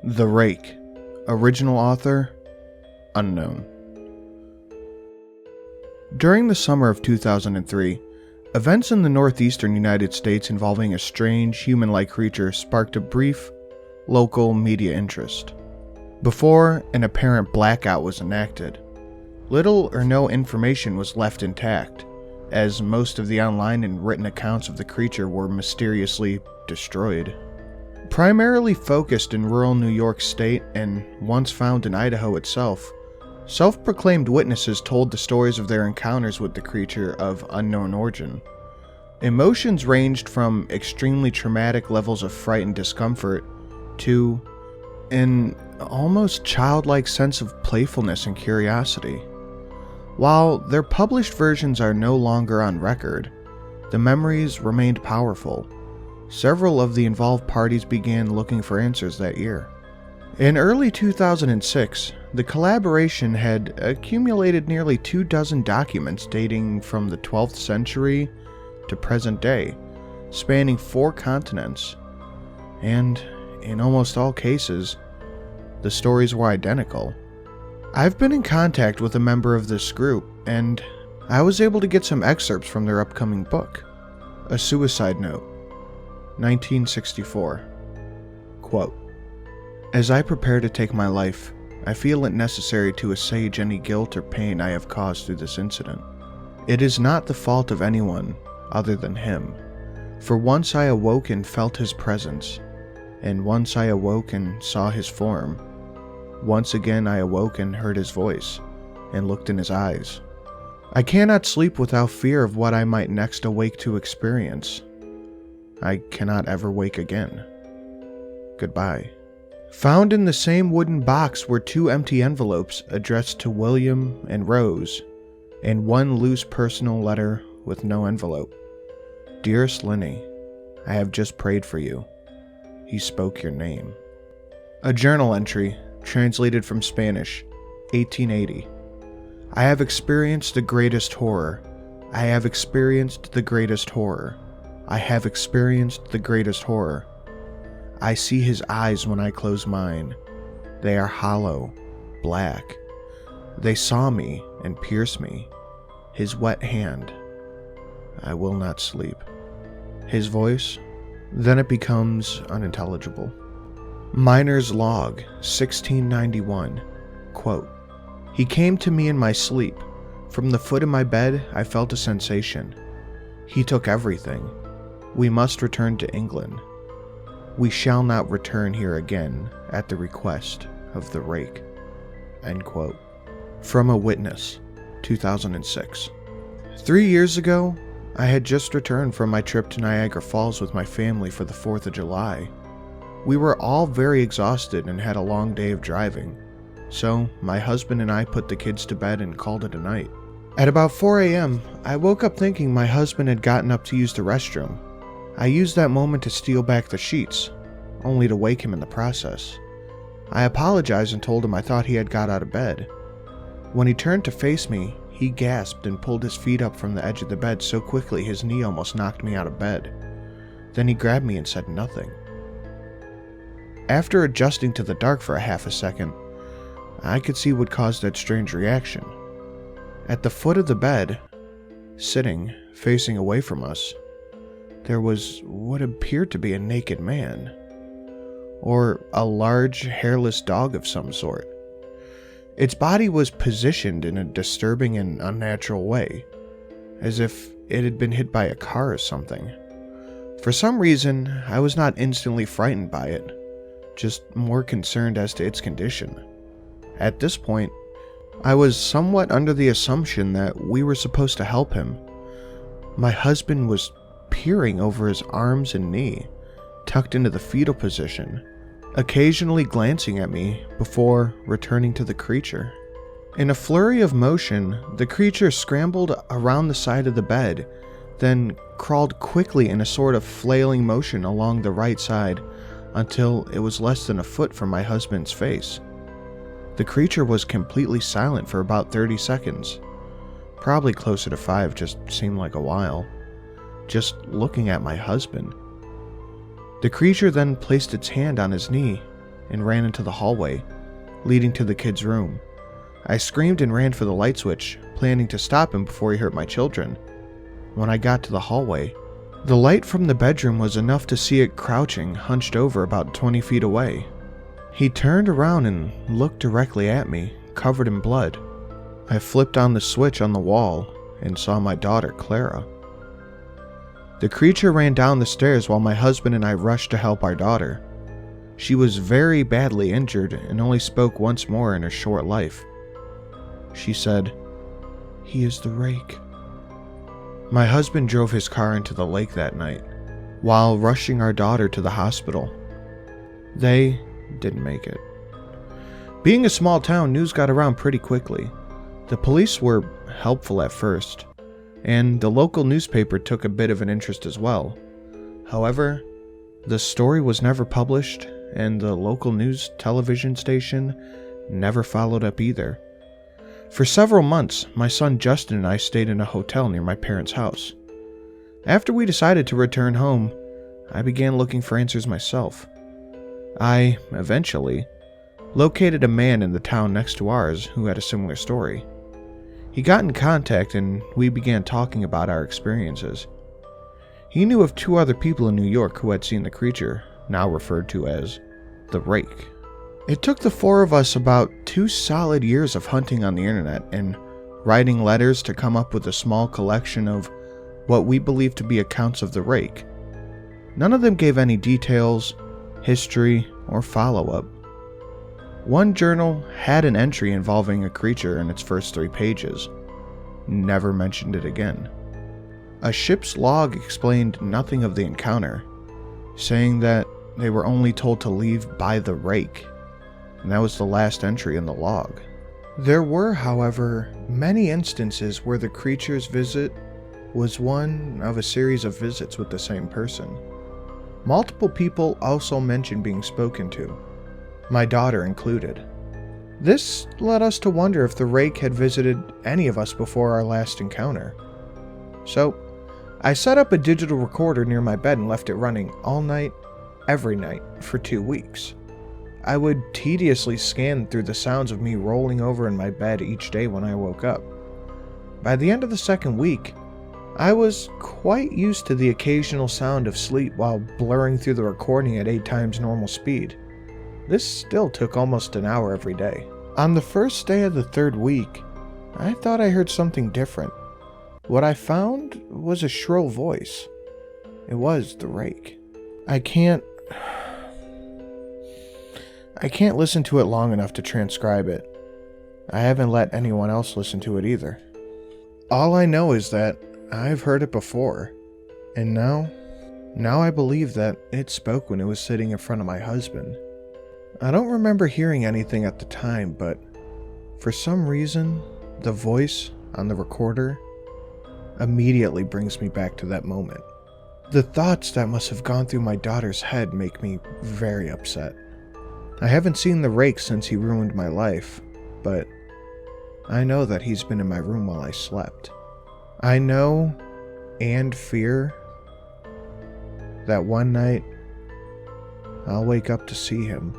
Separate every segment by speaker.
Speaker 1: The Rake. Original author, unknown. During the summer of 2003, events in the northeastern United States involving a strange, human-like creature sparked a brief, local media interest. Before an apparent blackout was enacted, little or no information was left intact, as most of the online and written accounts of the creature were mysteriously destroyed. Primarily focused in rural New York State and once found in Idaho itself, self-proclaimed witnesses told the stories of their encounters with the creature of unknown origin. Emotions ranged from extremely traumatic levels of fright and discomfort to an almost childlike sense of playfulness and curiosity. While their published versions are no longer on record, the memories remained powerful. Several of the involved parties began looking for answers that year. In early 2006, the collaboration had accumulated nearly 24 documents dating from the 12th century to present day, spanning 4 continents, and in almost all cases, the stories were identical. I've been in contact with a member of this group, and I was able to get some excerpts from their upcoming book, A Suicide Note, 1964. Quote, "As I prepare to take my life, I feel it necessary to assuage any guilt or pain I have caused through this incident. It is not the fault of anyone other than him, for once I awoke and felt his presence, and once I awoke and saw his form. Once again I awoke and heard his voice, and looked in his eyes. I cannot sleep without fear of what I might next awake to experience. I cannot ever wake again. Goodbye." Found in the same wooden box were 2 empty envelopes addressed to William and Rose, and 1 loose personal letter with no envelope. "Dearest Lenny, I have just prayed for you. He spoke your name." A journal entry, translated from Spanish, 1880. "I have experienced the greatest horror. I have experienced the greatest horror. I have experienced the greatest horror. I see his eyes when I close mine. They are hollow, black. They saw me and pierced me. His wet hand. I will not sleep. His voice, then it becomes unintelligible." Miner's Log, 1691. Quote, "He came to me in my sleep. From the foot of my bed, I felt a sensation. He took everything. We must return to England. We shall not return here again at the request of the Rake." End quote. From a Witness, 2006. 3 years ago, I had just returned from my trip to Niagara Falls with my family for the 4th of July. We were all very exhausted and had a long day of driving, so my husband and I put the kids to bed and called it a night. At about 4 a.m., I woke up thinking my husband had gotten up to use the restroom. I used that moment to steal back the sheets, only to wake him in the process. I apologized and told him I thought he had got out of bed. When he turned to face me, he gasped and pulled his feet up from the edge of the bed so quickly his knee almost knocked me out of bed. Then he grabbed me and said nothing. After adjusting to the dark for a half a second, I could see what caused that strange reaction. At the foot of the bed, sitting, facing away from us, there was what appeared to be a naked man, or a large, hairless dog of some sort. Its body was positioned in a disturbing and unnatural way, as if it had been hit by a car or something. For some reason, I was not instantly frightened by it, just more concerned as to its condition. At this point, I was somewhat under the assumption that we were supposed to help him. My husband was peering over his arms and knee, tucked into the fetal position, occasionally glancing at me before returning to the creature. In a flurry of motion, the creature scrambled around the side of the bed, then crawled quickly in a sort of flailing motion along the right side until it was less than a foot from my husband's face. The creature was completely silent for about 30 seconds. Probably closer to 5, just seemed like a while. Just looking at my husband. The creature then placed its hand on his knee, and ran into the hallway, leading to the kid's room. I screamed and ran for the light switch, planning to stop him before he hurt my children. When I got to the hallway, the light from the bedroom was enough to see it crouching, hunched over about 20 feet away. He turned around and looked directly at me, covered in blood. I flipped on the switch on the wall and saw my daughter, Clara. The creature ran down the stairs while my husband and I rushed to help our daughter. She was very badly injured and only spoke once more in her short life. She said, "He is the Rake." My husband drove his car into the lake that night, while rushing our daughter to the hospital. They didn't make it. Being a small town, news got around pretty quickly. The police were helpful at first, and the local newspaper took a bit of an interest as well. However, the story was never published, and the local news television station never followed up either. For several months, my son Justin and I stayed in a hotel near my parents' house. After we decided to return home, I began looking for answers myself. I, eventually, located a man in the town next to ours who had a similar story. He got in contact and we began talking about our experiences. He knew of 2 other people in New York who had seen the creature, now referred to as the Rake. It took the 4 of us about 2 solid years of hunting on the internet and writing letters to come up with a small collection of what we believed to be accounts of the Rake. None of them gave any details, history, or follow-up. One journal had an entry involving a creature in its first 3 pages. Never mentioned it again. A ship's log explained nothing of the encounter, saying that they were only told to leave by the Rake, and that was the last entry in the log. There were, however, many instances where the creature's visit was one of a series of visits with the same person. Multiple people also mentioned being spoken to, my daughter included. This led us to wonder if the Rake had visited any of us before our last encounter. So, I set up a digital recorder near my bed and left it running all night, every night, for 2 weeks. I would tediously scan through the sounds of me rolling over in my bed each day when I woke up. By the end of the 2nd week, I was quite used to the occasional sound of sleep while blurring through the recording at 8 times normal speed. This still took almost an hour every day. On the first day of the 3rd week, I thought I heard something different. What I found was a shrill voice. It was the Rake. I can't listen to it long enough to transcribe it. I haven't let anyone else listen to it either. All I know is that I've heard it before, and now I believe that it spoke when it was sitting in front of my husband. I don't remember hearing anything at the time, but for some reason, the voice on the recorder immediately brings me back to that moment. The thoughts that must have gone through my daughter's head make me very upset. I haven't seen the Rake since he ruined my life, but I know that he's been in my room while I slept. I know and fear that one night I'll wake up to see him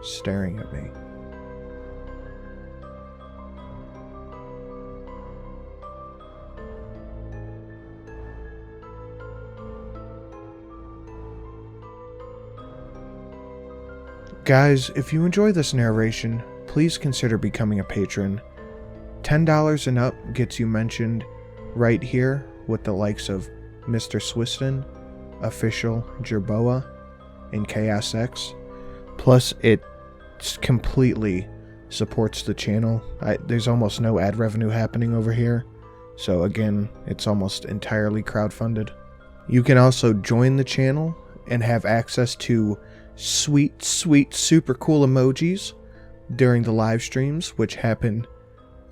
Speaker 1: staring at me. Guys, if you enjoy this narration, please consider becoming a patron. $10 and up gets you mentioned right here with the likes of Mr. Swiston, Official Jerboa, and Chaos X. Plus, it completely supports the channel. There's almost no ad revenue happening over here. So again, it's almost entirely crowdfunded. You can also join the channel and have access to sweet, super cool emojis during the live streams, which happen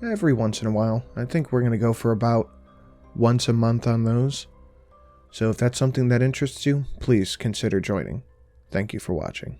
Speaker 1: every once in a while. I think we're going to go for about once a month on those. So if that's something that interests you, please consider joining. Thank you for watching.